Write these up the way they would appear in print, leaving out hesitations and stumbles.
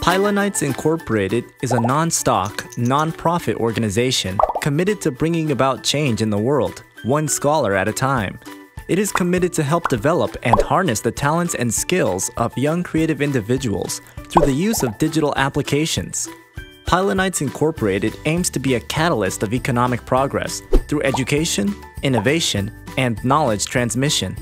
Pylonites Incorporated is a non-stock, non-profit organization committed to bringing about change in the world, one scholar at a time. It is committed to help develop and harness the talents and skills of young creative individuals through the use of digital applications. Pylonites Incorporated aims to be a catalyst of economic progress through education, innovation, and knowledge transmission.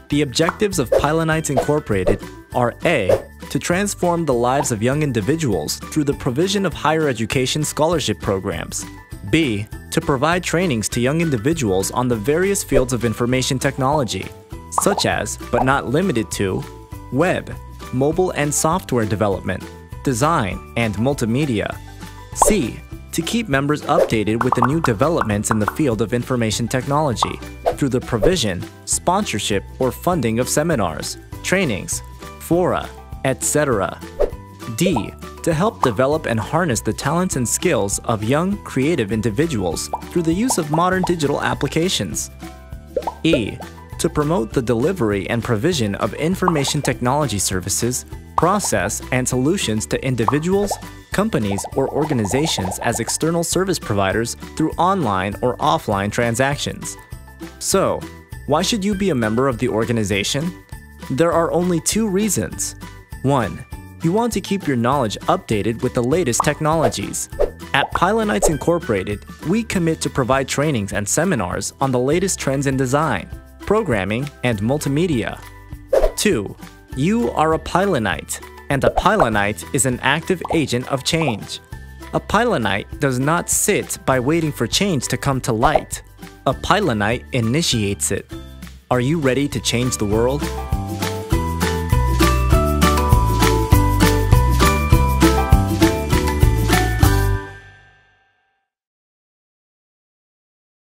The objectives of Pylonites Incorporated are A. To transform the lives of young individuals through the provision of higher education scholarship programs. B. To provide trainings to young individuals on the various fields of information technology, such as, but not limited to, web, mobile and software development, design, and multimedia. C. To keep members updated with the new developments in the field of information technology through the provision, sponsorship, or funding of seminars, trainings, fora, etc. D. To help develop and harness the talents and skills of young, creative individuals through the use of modern digital applications. E. To promote the delivery and provision of information technology services, process, and solutions to individuals, companies, or organizations as external service providers through online or offline transactions. So, why should you be a member of the organization? There are only two reasons. 1. You want to keep your knowledge updated with the latest technologies. At Pylonites Incorporated, we commit to provide trainings and seminars on the latest trends in design, programming, and multimedia. 2. You are a Pylonite, and a Pylonite is an active agent of change. A Pylonite does not sit by waiting for change to come to light. A Pylonite initiates it. Are you ready to change the world?